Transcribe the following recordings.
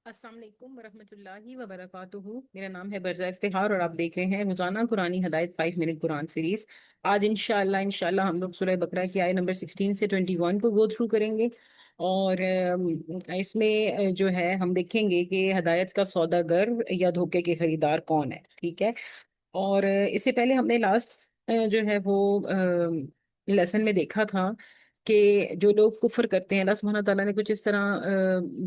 السلام علیکم ورحمۃ اللہ وبرکاتہ. میرا نام ہے برزہ افتخار اور آپ دیکھ رہے ہیں روزانہ قرآنی ہدایت 5 منٹ قرآن سیریز. آج انشاءاللہ ہم لوگ سورہ بقرہ کی آیت نمبر 16 سے 21 کو گو تھرو کریں گے. اور اس میں جو ہے ہم دیکھیں گے کہ ہدایت کا سوداگر یا دھوکے کے خریدار کون ہے. ٹھیک ہے. اور اس سے پہلے ہم نے لاسٹ جو ہے وہ لیسن میں دیکھا تھا کہ جو لوگ کفر کرتے ہیں، اللہ سبحانہ تعالیٰ نے کچھ اس طرح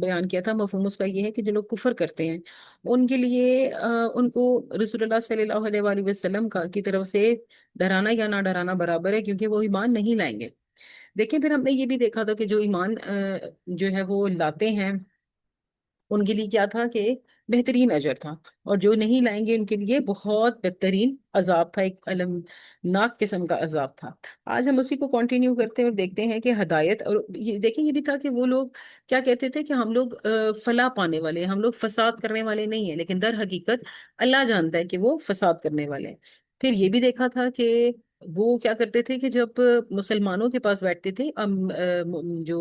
بیان کیا تھا. مفہوم اس کا یہ ہے کہ جو لوگ کفر کرتے ہیں ان کے لیے ان کو رسول اللہ صلی اللہ علیہ وآلہ وسلم کی طرف سے ڈرانا یا نہ ڈرانا برابر ہے، کیونکہ وہ ایمان نہیں لائیں گے. دیکھیں، پھر ہم نے یہ بھی دیکھا تھا کہ جو ایمان جو ہے وہ لاتے ہیں ان کے لیے کیا تھا کہ بہترین اجر تھا، اور جو نہیں لائیں گے ان کے لیے بہت بدترین عذاب تھا، ایک المناک قسم کا عذاب تھا. آج ہم اسی کو کنٹینیو کرتے ہیں اور دیکھتے ہیں کہ ہدایت. اور دیکھیں یہ بھی تھا کہ وہ لوگ کیا کہتے تھے کہ ہم لوگ فلاح پانے والے ہیں، ہم لوگ فساد کرنے والے نہیں ہیں، لیکن در حقیقت اللہ جانتا ہے کہ وہ فساد کرنے والے ہیں. پھر یہ بھی دیکھا تھا کہ وہ کیا کرتے تھے کہ جب مسلمانوں کے پاس بیٹھتے تھے، جو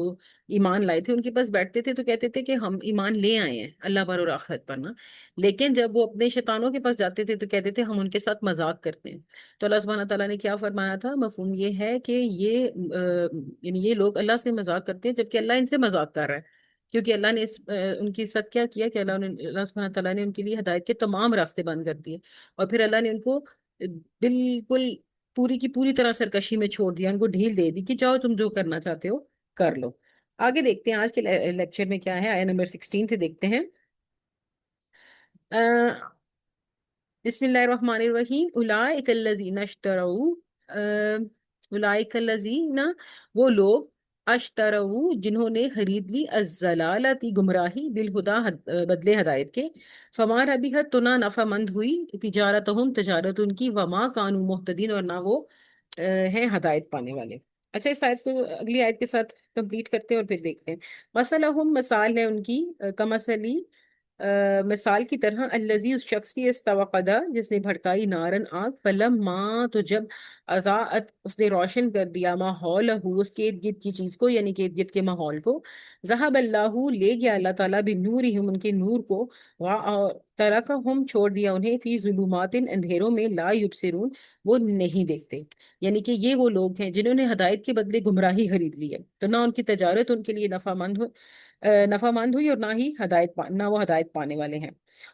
ایمان لائے تھے ان کے پاس بیٹھتے تھے، تو کہتے تھے کہ ہم ایمان لے آئے ہیں اللہ پر اور آخرت پر نا. لیکن جب وہ اپنے شیطانوں کے پاس جاتے تھے تو کہتے تھے ہم ان کے ساتھ مذاق کرتے ہیں. تو اللہ سبحانہ تعالیٰ نے کیا فرمایا تھا؟ مفہوم یہ ہے کہ یعنی یہ لوگ اللہ سے مذاق کرتے ہیں جبکہ اللہ ان سے مذاق کر رہا ہے، کیونکہ اللہ نے ان کے ساتھ کیا کیا کہ اللہ سبحانہ تعالیٰ نے ان کے لیے ہدایت کے تمام راستے بند کر دیے، اور پھر اللہ نے ان کو بالکل پوری کی پوری طرح سرکشی میں چھوڑ دیا، ان کو ڈھیل دے دی کہ جاؤ تم جو کرنا چاہتے ہو کر لو. آگے دیکھتے ہیں آج کے لیکچر میں کیا ہے. آیا نمبر 16 سے دیکھتے ہیں. بسم اللہ الرحمن الرحیم. اولئک الذین اشتروا، اولئک الذین، وہ لوگ، اشتروا جنہوں نے خرید لی، الضلالتی گمراہی، بالہدا بدلے ہدایت کے، فما ربحت تو نہ نفع مند ہوئی، تجارتہم تجارت ان کی، وما کانوا مہتدین اور نہ وہ ہیں ہدایت پانے والے. اچھا، اس آیت کو اگلی آیت کے ساتھ کمپلیٹ کرتے ہیں اور پھر دیکھتے ہیں. مثلہم، مثال ہے ان کی، کمثلی، مثال کی طرح، الذی، اس شخص کی، استوقدا جس نے بھڑکائی، نارن آگ، فلما، تو جب، اضاءت اس نے روشن کر دیا، ماحولہ اس کے ارد گرد کی چیز کو، یعنی کہ ارد گرد کے ماحول کو، ذہب اللہ، لے گیا اللہ تعالیٰ، بنورہم ان کے نور کو، ترکہم چھوڑ دیا انہیں، فی ظلمات اندھیروں میں، لا یبصرون وہ نہیں دیکھتے. یعنی کہ یہ وہ لوگ ہیں جنہوں نے ہدایت کے بدلے گمراہی خرید لی ہے، تو نہ ان کی تجارت ان کے لیے نفع مند ہوئی، اور نہ ہی نہ وہ ہدایت پانے والے ہیں.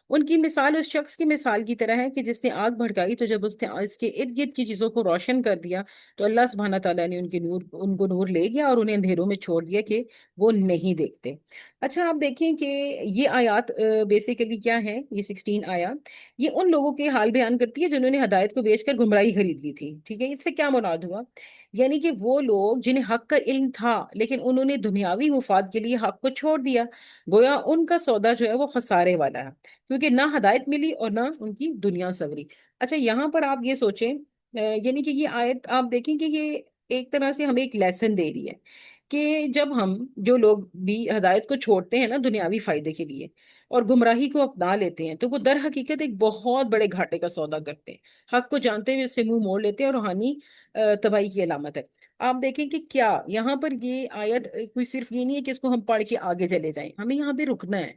ان کی مثال اس شخص کی مثال کی طرح ہے کہ جس نے آگ بھڑکائی، تو جب اس نے اس کے ارد گرد کی چیزوں کو روشن کر دیا تو اللہ سبحانہ تعالیٰ نے ان کو نور لے گیا اور انہیں اندھیروں میں چھوڑ دیا کہ وہ نہیں دیکھتے. اچھا، آپ دیکھیں کہ یہ آیات بیسیکلی کیا ہے. یہ 16 آیات یہ ان لوگوں کے حال بیان کرتی ہے جنہوں نے ہدایت کو بیچ کر گمراہی خرید لی تھی. ٹھیک ہے، اس سے کیا مراد ہوا؟ یعنی کہ وہ لوگ جنہیں حق کا علم تھا لیکن انہوں نے دنیاوی مفاد کے لیے حق کو چھوڑ دیا، گویا ان کا سودا جو ہے وہ خسارے والا ہے، کیونکہ نہ ہدایت ملی اور نہ ان کی دنیا سنوری. اچھا، یہاں پر آپ یہ سوچیں، یعنی کہ یہ آیت آپ دیکھیں کہ یہ ایک طرح سے ہمیں ایک لیسن دے رہی ہے کہ جب ہم، جو لوگ بھی ہدایت کو چھوڑتے ہیں نا دنیاوی فائدے کے لیے اور گمراہی کو اپنا لیتے ہیں، تو وہ در حقیقت ایک بہت بڑے گھاٹے کا سودا کرتے ہیں. حق کو جانتے ہوئے اس سے منہ موڑ لیتے ہیں، اور روحانی تباہی کی علامت ہے. آپ دیکھیں کہ کیا یہاں پر یہ آیت کوئی صرف یہ نہیں ہے کہ اس کو ہم پڑھ کے آگے چلے جائیں، ہمیں یہاں پہ رکنا ہے،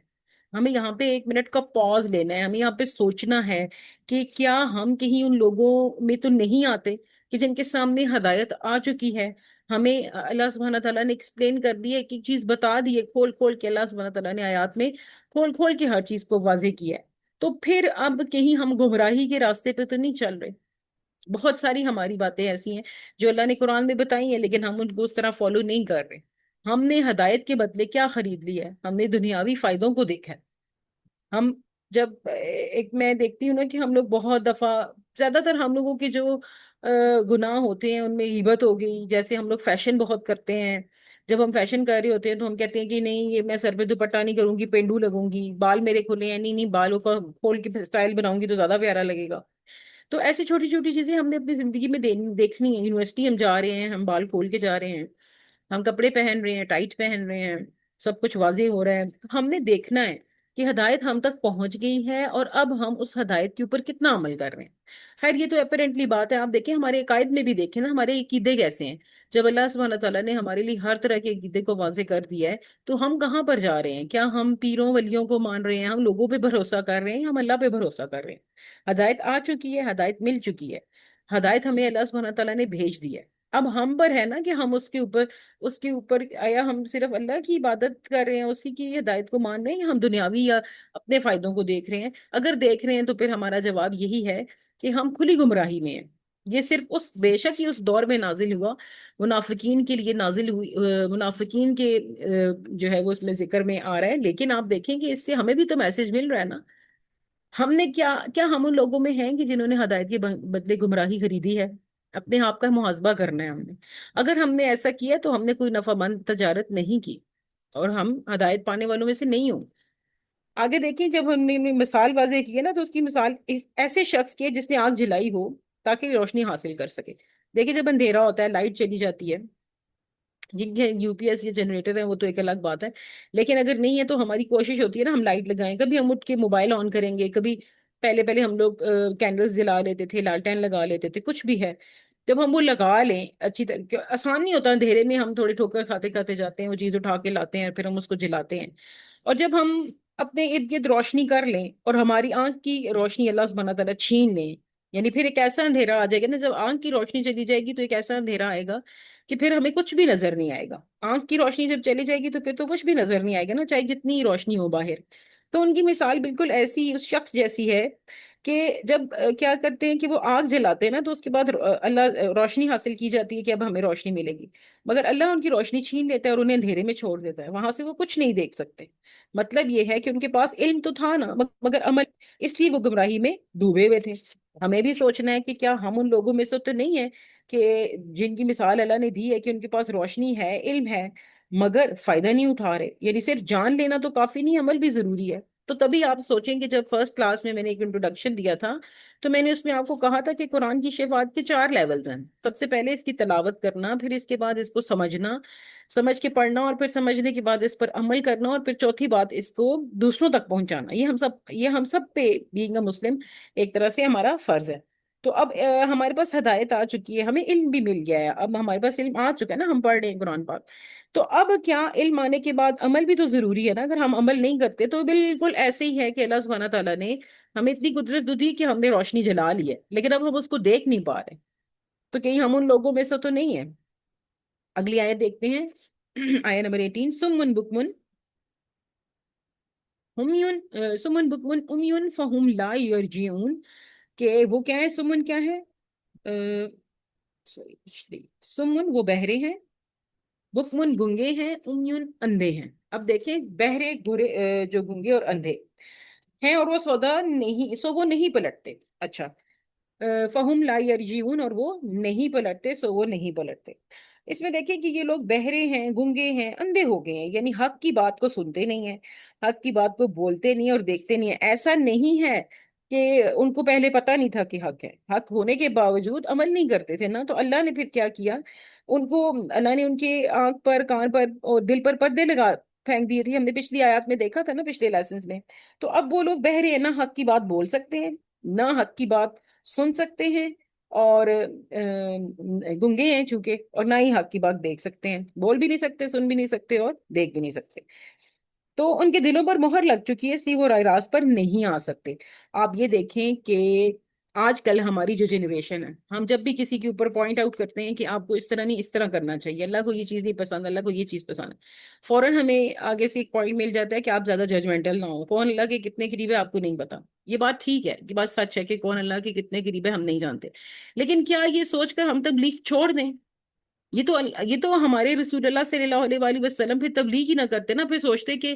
ہمیں یہاں پہ 1 منٹ کا پاز لینا ہے، ہمیں یہاں پہ سوچنا ہے کہ کیا ہم کہیں ان لوگوں میں تو نہیں آتے کہ جن کے سامنے ہدایت آ چکی ہے. ہمیں اللہ سبحانہ تعالیٰ نے ایکسپلین کر دی ہے، ایک ایک چیز بتا دی ہے، کھول کھول کے اللہ سبحانہ تعالیٰ نے آیات میں کھول کھول کے ہر چیز کو واضح کیا ہے. تو پھر اب کہیں ہم گمراہی کے راستے پہ تو نہیں چل رہے. بہت ساری ہماری باتیں ایسی ہیں جو اللہ نے قرآن میں بتائی ہیں لیکن ہم ان کو اس طرح فالو نہیں کر رہے. ہم نے ہدایت کے بدلے کیا خرید لیا ہے؟ ہم نے دنیاوی فائدوں کو دیکھا ہے. ہم جب ایک میں دیکھتی ہوں نا کہ ہم لوگ بہت دفعہ، زیادہ تر ہم لوگوں کے جو گناہ ہوتے ہیں ان میں غیبت ہو گئی. جیسے ہم لوگ فیشن بہت کرتے ہیں، جب ہم فیشن کر رہے ہوتے ہیں تو ہم کہتے ہیں کہ نہیں، یہ میں سر پہ دوپٹہ نہیں کروں گی، پینڈو لگوں گی، بال میرے کھلے ہیں، نہیں نہیں بالوں کا کھول کے اسٹائل بناؤں گی تو زیادہ پیارا لگے گا. تو ایسی چھوٹی چھوٹی چیزیں ہم نے اپنی زندگی میں دیکھنی ہے. یونیورسٹی ہم جا رہے ہیں، ہم بال کھول کے جا رہے ہیں، ہم کپڑے پہن رہے ہیں، ٹائٹ پہن رہے ہیں، سب کچھ واضح ہو رہا ہے، تو ہم نے دیکھنا ہے کہ ہدایت ہم تک پہنچ گئی ہے اور اب ہم اس ہدایت کے اوپر کتنا عمل کر رہے ہیں۔ خیر یہ تو اپیرنٹلی بات ہے، آپ دیکھیں ہمارے عقائد میں بھی دیکھیں نا، ہمارے عقیدے کیسے ہیں۔ جب اللہ سبحانہ تعالیٰ نے ہمارے لیے ہر طرح کے عقیدے کو واضح کر دیا ہے، تو ہم کہاں پر جا رہے ہیں؟ کیا ہم پیروں ولیوں کو مان رہے ہیں، ہم لوگوں پہ بھروسہ کر رہے ہیں، ہم اللہ پہ بھروسہ کر رہے ہیں؟ ہدایت آ چکی ہے، ہدایت مل چکی ہے، ہدایت ہمیں اللہ سبحانہ تعالیٰ نے بھیج دی ہے۔ اب ہم پر ہے نا کہ ہم اس کے اوپر آیا ہم صرف اللہ کی عبادت کر رہے ہیں، اسی کی ہدایت کو مان رہے ہیں، یا ہم دنیاوی یا اپنے فائدوں کو دیکھ رہے ہیں؟ اگر دیکھ رہے ہیں تو پھر ہمارا جواب یہی ہے کہ ہم کھلی گمراہی میں ہیں۔ یہ صرف بے شک ہی اس دور میں نازل ہوا، منافقین کے لیے نازل ہوئی، منافقین کے جو ہے وہ اس میں ذکر میں آ رہا ہے، لیکن آپ دیکھیں کہ اس سے ہمیں بھی تو میسج مل رہا ہے نا۔ ہم نے کیا ہم ان لوگوں میں ہیں کہ جنہوں نے ہدایت کے بدلے گمراہی خریدی ہے؟ اپنے آپ کا محاسبہ کرنا ہے ہم نے۔ اگر ہم نے ایسا کیا تو ہم نے کوئی نفع مند تجارت نہیں کی، اور ہم ہدایت پانے والوں میں سے نہیں ہوں۔ آگے دیکھیں، جب ہم نے مثال واضح کی ہے نا، تو اس کی مثال ایسے شخص کی ہے جس نے آگ جلائی ہو تاکہ روشنی حاصل کر سکے۔ دیکھیں جب اندھیرا ہوتا ہے، لائٹ چلی جاتی ہے، جن کے یو پی ایس یا جنریٹر ہیں وہ تو ایک الگ بات ہے، لیکن اگر نہیں ہے تو ہماری کوشش ہوتی ہے نا ہم لائٹ لگائیں، کبھی ہم اٹھ کے موبائل آن کریں گے، کبھی پہلے پہلے ہم لوگ کینڈلز جلا لیتے تھے، لالٹین لگا لیتے تھے، کچھ بھی ہے، جب ہم وہ لگا لیں اچھی طرح، آسان نہیں ہوتا اندھیرے میں، ہم تھوڑے ٹھوکر کھاتے کھاتے جاتے ہیں، وہ چیز اٹھا کے لاتے ہیں، پھر ہم اس کو جلاتے ہیں، اور جب ہم اپنے ارد گرد روشنی کر لیں اور ہماری آنکھ کی روشنی اللہ سبحانہ تعالیٰ چھین لیں، یعنی پھر ایک ایسا اندھیرا آ جائے گا نا، جب آنکھ کی روشنی چلی جائے گی تو ایک ایسا اندھیرا آئے گا کہ پھر ہمیں کچھ بھی نظر نہیں آئے گا۔ آنکھ کی روشنی جب چلی جائے گی تو پھر تو کچھ بھی نظر نہیں آئے گا نا، چاہے جتنی ہی روشنی ہو باہر۔ تو ان کی مثال بالکل ایسی اس شخص جیسی ہے کہ جب کیا کرتے ہیں کہ وہ آگ جلاتے ہیں نا، تو اس کے بعد اللہ روشنی حاصل کی جاتی ہے کہ اب ہمیں روشنی ملے گی، مگر اللہ ان کی روشنی چھین لیتا ہے اور انہیں اندھیرے میں چھوڑ دیتا ہے، وہاں سے وہ کچھ نہیں دیکھ سکتے۔ مطلب یہ ہے کہ ان کے پاس علم تو تھا نا، مگر عمل، اس لیے وہ گمراہی میں ڈوبے ہوئے تھے۔ ہمیں بھی سوچنا ہے کہ کیا ہم ان لوگوں میں سے تو نہیں ہے کہ جن کی مثال اللہ نے دی ہے کہ ان کے پاس روشنی ہے، علم ہے، مگر فائدہ نہیں اٹھا رہے؟ یعنی صرف جان لینا تو کافی نہیں، عمل بھی ضروری ہے۔ تو تبھی آپ سوچیں کہ جب فرسٹ کلاس میں نے ایک انٹروڈکشن دیا تھا، تو میں نے اس میں آپ کو کہا تھا کہ قرآن کی شفاعت کے 4 لیولز ہیں۔ سب سے پہلے اس کی تلاوت کرنا، پھر اس کے بعد اس کو سمجھنا، سمجھ کے پڑھنا، اور پھر سمجھنے کے بعد اس پر عمل کرنا، اور پھر چوتھی بات اس کو دوسروں تک پہنچانا۔ یہ ہم سب پہ بینگ اے مسلم ایک طرح سے ہمارا فرض ہے۔ تو اب ہمارے پاس ہدایت آ چکی ہے، ہمیں علم بھی مل گیا ہے، اب ہمارے پاس علم آ چکا ہے نا، ہم پڑھ رہے ہیں قرآن پاک۔ تو اب کیا علم آنے کے بعد عمل بھی تو ضروری ہے نا؟ اگر ہم عمل نہیں کرتے تو بالکل ایسے ہی ہے کہ اللہ سبحانہ تعالیٰ نے ہمیں اتنی قدرت دی کہ ہم نے روشنی جلا لی ہے، لیکن اب ہم اس کو دیکھ نہیں پا رہے، تو کہیں ہم ان لوگوں میں سے تو نہیں ہیں؟ اگلی آیت دیکھتے ہیں، آیت نمبر 18، سمن بکمن ہمیون، سمن بکمن امیون فہم لا یرجعون، کہ وہ کیا ہے؟ سمن کیا ہے؟ سمن وہ بہرے ہیں، بکمن گنگے ہیں، امیون اندھے ہیں۔ اب دیکھیں بہرے گورے جو گنگے اور اندھے ہیں، اور وہ سودا نہیں، سو وہ نہیں پلٹتے۔ اچھا، فہم لا یرجعون، اور وہ نہیں پلٹتے، سو وہ نہیں پلٹتے۔ اس میں دیکھیں کہ یہ لوگ بہرے ہیں، گنگے ہیں، اندھے ہو گئے ہیں، یعنی حق کی بات کو سنتے نہیں ہیں، حق کی بات کو بولتے نہیں اور دیکھتے نہیں ہیں۔ ایسا نہیں ہے کہ ان کو پہلے پتہ نہیں تھا کہ حق ہے، حق ہونے کے باوجود عمل نہیں کرتے تھے نا، تو اللہ نے پھر کیا کیا؟ ان کو، اللہ نے ان کے آنکھ پر، کان پر اور دل پر پردے لگا پھینک دیے تھے، ہم نے پچھلی آیات میں دیکھا تھا نا، پچھلے لیسنز میں۔ تو اب وہ لوگ بہرے ہیں، نہ حق کی بات بول سکتے ہیں، نہ حق کی بات سن سکتے ہیں، اور گنگے ہیں چونکہ، اور نہ ہی حق کی بات دیکھ سکتے ہیں، بول بھی نہیں سکتے، سن بھی نہیں سکتے، اور دیکھ بھی نہیں سکتے۔ تو ان کے دلوں پر مہر لگ چکی ہے، اس لیے وہ راہ راست پر نہیں آ سکتے۔ آپ یہ دیکھیں کہ آج کل ہماری جو جنریشن ہے، ہم جب بھی کسی کے اوپر پوائنٹ آؤٹ کرتے ہیں کہ آپ کو اس طرح نہیں، اس طرح کرنا چاہیے، اللہ کو یہ چیز نہیں پسند، اللہ کو یہ چیز پسند ہے، فوراً ہمیں آگے سے ایک پوائنٹ مل جاتا ہے کہ آپ زیادہ ججمنٹل نہ ہو، کون اللہ کے کتنے قریب ہے آپ کو نہیں پتا۔ یہ بات ٹھیک ہے، یہ بات سچ ہے کہ کون اللہ کے کتنے قریب ہے ہم نہیں جانتے، لیکن کیا یہ سوچ کر ہم تبلیغ چھوڑ دیں؟ یہ تو ہمارے رسول اللہ صلی اللہ علیہ وآلہ وسلم پھر تبلیغ ہی نہ کرتے نا، پھر سوچتے کہ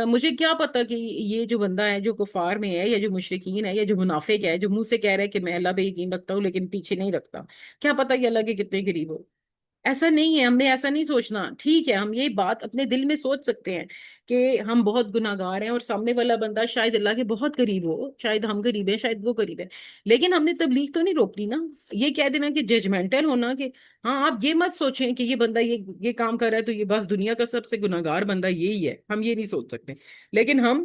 مجھے کیا پتا کہ یہ جو بندہ ہے جو کفار میں ہے، یا جو مشرکین ہے، یا جو منافق ہے، جو منہ سے کہہ رہا ہے کہ میں اللہ پہ یقین رکھتا ہوں لیکن پیچھے نہیں رکھتا، کیا پتا یہ اللہ کے کتنے قریب ہو؟ ایسا نہیں ہے، ہم نے ایسا نہیں سوچنا۔ ٹھیک ہے، ہم یہ بات اپنے دل میں سوچ سکتے ہیں کہ ہم بہت گناہگار ہیں، اور سامنے والا بندہ شاید اللہ کے بہت قریب ہو، شاید ہم قریب ہیں، شاید وہ قریب ہے، لیکن ہم نے تبلیغ تو نہیں روکنی نا۔ یہ کہہ دینا کہ ججمنٹل ہونا کہ ہاں آپ یہ مت سوچیں کہ یہ بندہ یہ کام کر رہا ہے تو یہ بس دنیا کا سب سے گناہگار بندہ یہی ہے، ہم یہ نہیں سوچ سکتے، لیکن ہم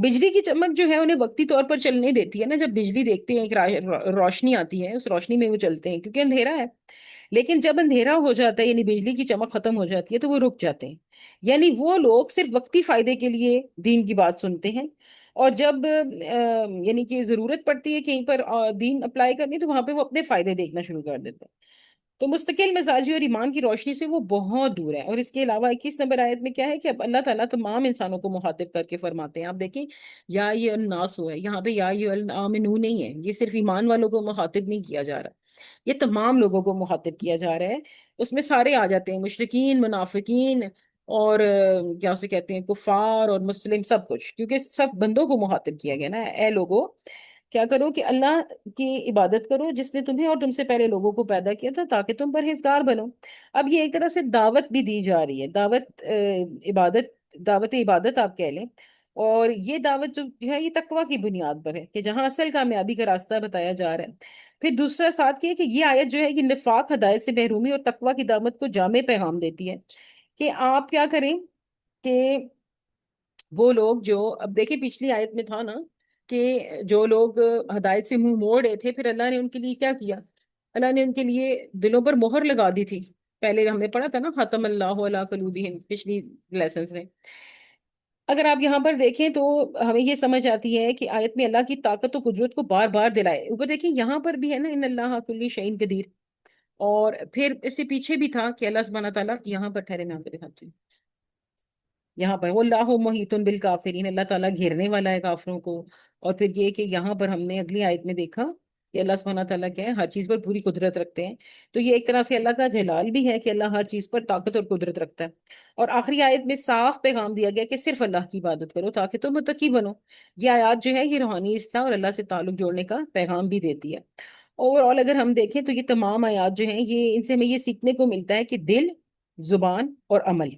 بجلی کی چمک جو ہے انہیں وقتی طور پر چلنے دیتی ہے نا، جب بجلی دیکھتے ہیں ایک روشنی آتی ہے، اس روشنی میں وہ چلتے ہیں کیونکہ اندھیرا ہے. لیکن جب اندھیرا ہو جاتا ہے یعنی بجلی کی چمک ختم ہو جاتی ہے تو وہ رک جاتے ہیں. یعنی وہ لوگ صرف وقتی فائدے کے لیے دین کی بات سنتے ہیں، اور جب یعنی کہ ضرورت پڑتی ہے کہیں پر دین اپلائی کرنی تو وہاں پہ وہ اپنے فائدے دیکھنا شروع کر دیتے ہیں. تو مستقل مزاجی اور ایمان کی روشنی سے وہ بہت دور ہے. اور اس کے علاوہ 21 نمبر آیت میں کیا ہے کہ اب اللہ تعالیٰ تمام انسانوں کو مخاطب کر کے فرماتے ہیں. آپ دیکھیں یا یہ الناس ہے، یہاں پہ یا یہ الامنو نہیں ہے، یہ صرف ایمان والوں کو مخاطب نہیں کیا جا رہا، یہ تمام لوگوں کو مخاطب کیا جا رہا ہے. اس میں سارے آ جاتے ہیں، مشرکین، منافقین، اور کیا اسے کہتے ہیں، کفار اور مسلم، سب کچھ، کیونکہ سب بندوں کو مخاطب کیا گیا نا. اے لوگو کیا کرو کہ اللہ کی عبادت کرو جس نے تمہیں اور تم سے پہلے لوگوں کو پیدا کیا تھا تاکہ تم پرہیزگار بنو. اب یہ ایک طرح سے دعوت بھی دی جا رہی ہے، دعوت عبادت، دعوت عبادت آپ کہہ لیں. اور یہ دعوت جو ہے یہ تقوی کی بنیاد پر ہے کہ جہاں اصل کامیابی کا راستہ بتایا جا رہا ہے. پھر دوسرا ساتھ یہ کہ یہ آیت جو ہے یہ نفاق، ہدایت سے محرومی اور تقوی کی دعوت کو جامع پیغام دیتی ہے کہ آپ کیا کریں کہ وہ لوگ جو، اب دیکھیں پچھلی آیت میں تھا نا کہ جو لوگ ہدایت سے منہ موڑ رہے تھے، پھر اللہ نے ان کے لیے کیا کیا؟ اللہ نے ان کے لیے دلوں پر مہر لگا دی تھی. پہلے ہم نے پڑھا تھا نا، ختم اللہ علی قلوبہم، پچھلی لیسنز میں. اگر آپ یہاں پر دیکھیں تو ہمیں یہ سمجھ آتی ہے کہ آیت میں اللہ کی طاقت و قدرت کو بار بار دلائے. اوپر دیکھیں یہاں پر بھی ہے نا، ان اللہ کل شیء قدیر. اور پھر اس سے پیچھے بھی تھا کہ اللہ سبحانہ تعالیٰ یہاں پر، ٹھہرے میں آپ کو دکھاتی ہوں، یہاں پر واللہ محیط بالکافرین، اللہ تعالیٰ گھیرنے والا ہے کافروں کو. اور پھر یہ کہ یہاں پر ہم نے اگلی آیت میں دیکھا کہ اللہ سبحانہ تعالیٰ کیا ہے، ہر چیز پر پوری قدرت رکھتے ہیں. تو یہ ایک طرح سے اللہ کا جلال بھی ہے کہ اللہ ہر چیز پر طاقت اور قدرت رکھتا ہے. اور آخری آیت میں صاف پیغام دیا گیا کہ صرف اللہ کی عبادت کرو تاکہ تم متقی بنو. یہ آیات جو ہے یہ روحانی اصلاح اور اللہ سے تعلق جوڑنے کا پیغام بھی دیتی ہے. اوور آل اگر ہم دیکھیں تو یہ تمام آیات جو ہیں یہ، ان سے ہمیں یہ سیکھنے کو ملتا ہے کہ دل، زبان اور عمل،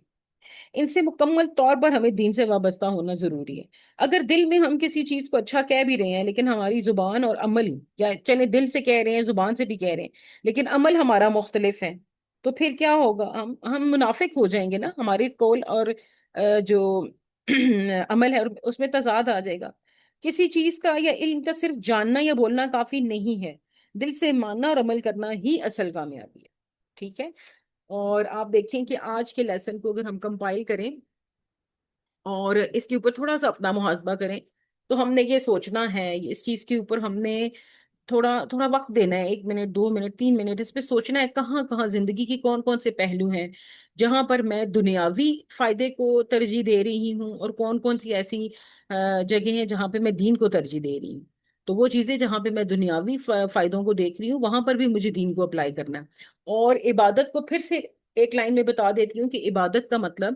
ان سے مکمل طور پر ہمیں دین سے وابستہ ہونا ضروری ہے. اگر دل میں ہم کسی چیز کو اچھا کہہ بھی رہے ہیں لیکن ہماری زبان اور عمل، یا چلے دل سے کہہ رہے ہیں زبان سے بھی کہہ رہے ہیں لیکن عمل ہمارا مختلف ہے، تو پھر کیا ہوگا؟ ہم منافق ہو جائیں گے نا. ہماری قول اور جو عمل ہے اس میں تضاد آ جائے گا. کسی چیز کا یا علم کا صرف جاننا یا بولنا کافی نہیں ہے، دل سے ماننا اور عمل کرنا ہی اصل کامیابی ہے. ٹھیک ہے. اور آپ دیکھیں کہ آج کے لیسن کو اگر ہم کمپائل کریں اور اس کے اوپر تھوڑا سا اپنا محاسبہ کریں، تو ہم نے یہ سوچنا ہے، اس چیز کے اوپر ہم نے تھوڑا تھوڑا وقت دینا ہے، 1 منٹ، 2 منٹ، 3 منٹ، اس پہ سوچنا ہے کہاں کہاں زندگی کی کون کون سے پہلو ہیں جہاں پر میں دنیاوی فائدے کو ترجیح دے رہی ہوں، اور کون کون سی ایسی جگہ ہیں جہاں پہ میں دین کو ترجیح دے رہی ہوں. تو وہ چیزیں جہاں پہ میں دنیاوی فائدوں کو دیکھ رہی ہوں وہاں پر بھی مجھے دین کو اپلائی کرنا ہے. اور عبادت کو پھر سے ایک لائن میں بتا دیتی ہوں کہ عبادت کا مطلب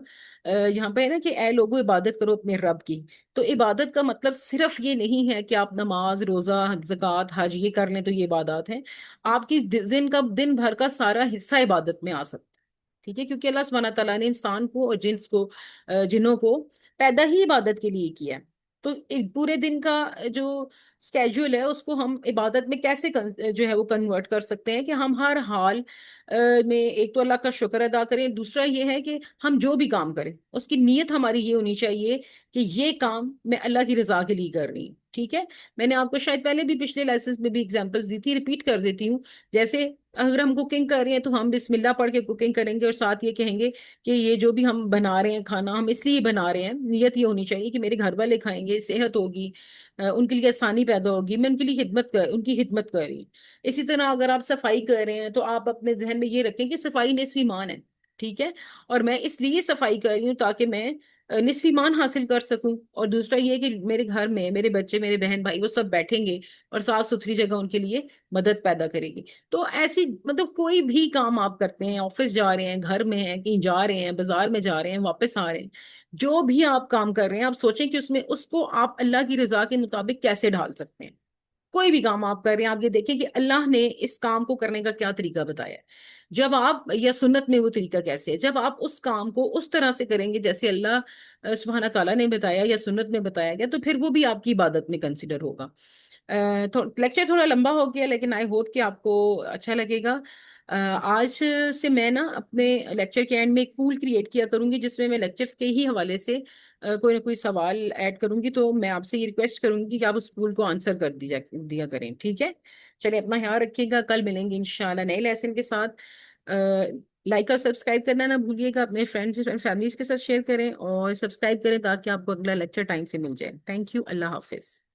یہاں پہ ہے نا کہ اے لوگوں عبادت کرو اپنے رب کی. تو عبادت کا مطلب صرف یہ نہیں ہے کہ آپ نماز، روزہ، زکوٰۃ، حج یہ کر لیں تو یہ عبادات ہیں. آپ کی دن بھر کا سارا حصہ عبادت میں آ سکتا ہے. ٹھیک ہے، کیونکہ اللہ سبحانہ تعالیٰ نے انسان کو اور جنس کو، جنوں کو پیدا ہی عبادت کے لیے کیا ہے. تو پورے دن کا جو اسکیجول ہے اس کو ہم عبادت میں کیسے جو ہے وہ کنورٹ کر سکتے ہیں کہ ہم ہر حال میں ایک تو اللہ کا شکر ادا کریں، دوسرا یہ ہے کہ ہم جو بھی کام کریں اس کی نیت ہماری یہ ہونی چاہیے کہ یہ کام میں اللہ کی رضا کے لیے کر رہی ہوں. ٹھیک ہے. میں نے آپ کو شاید پہلے بھی پچھلے لیسنز میں بھی اگزامپلس دی تھی، ریپیٹ کر دیتی ہوں. جیسے اگر ہم کوکنگ کر رہے ہیں تو ہم بسم اللہ پڑھ کے کوکنگ کریں گے، اور ساتھ یہ کہیں گے کہ یہ جو بھی ہم بنا رہے ہیں کھانا ہم اس لیے بنا رہے ہیں، نیت یہ ہونی چاہیے کہ میرے گھر والے کھائیں گے، صحت ہوگی، ان کے لیے آسانی پیدا ہوگی، میں ان کے لیے ان کی خدمت کر رہی ہوں. اسی طرح اگر آپ صفائی کر رہے ہیں تو آپ اپنے ذہن میں یہ رکھیں کہ صفائی نصف ایمان ہے. ٹھیک ہے. اور میں اس لیے صفائی کر رہی ہوں تاکہ میں نصف ایمان حاصل کر سکوں. اور دوسرا یہ کہ میرے گھر میں میرے بچے، میرے بہن بھائی وہ سب بیٹھیں گے اور صاف ستھری جگہ ان کے لیے مدد پیدا کرے گی. تو ایسی مطلب کوئی بھی کام آپ کرتے ہیں، آفس جا رہے ہیں، گھر میں ہیں، کہیں جا رہے ہیں، بازار میں جا رہے ہیں، واپس آ رہے ہیں، جو بھی آپ کام کر رہے ہیں آپ سوچیں کہ اس میں اس کو آپ اللہ کی رضا کے مطابق کیسے ڈھال سکتے ہیں. کوئی بھی کام آپ کر رہے ہیں آپ یہ دیکھیں کہ اللہ نے اس کام کو کرنے کا کیا طریقہ بتایا ہے. جب آپ، یا سنت میں وہ طریقہ کیسے ہے، جب آپ اس کام کو اس طرح سے کریں گے جیسے اللہ سبحانہ تعالیٰ نے بتایا یا سنت میں بتایا گیا، تو پھر وہ بھی آپ کی عبادت میں کنسیڈر ہوگا. لیکچر تھوڑا لمبا ہو گیا لیکن آئی ہوپ کہ آپ کو اچھا لگے گا. آج سے میں نا اپنے لیکچر کے اینڈ میں ایک پول کریٹ کیا کروں گی جس میں میں لیکچرز کے ہی حوالے سے کوئی نہ کوئی سوال ایڈ کروں گی، تو میں آپ سے یہ ریکویسٹ کروں گی کہ آپ اس پول کو آنسر کر دیا کریں، ٹھیک ہے؟ چلے اپنا خیال رکھیے گا، کل ملیں گے انشاءاللہ نئے لیسن کے ساتھ۔ لائک اور سبسکرائب کرنا نہ بھولیے گا، اپنے فرینڈس اینڈ فیملیز کے ساتھ شیئر کریں اور سبسکرائب کریں تاکہ آپ کو اگلا لیکچر ٹائم سے مل جائے۔ تھینک یو، اللہ حافظ۔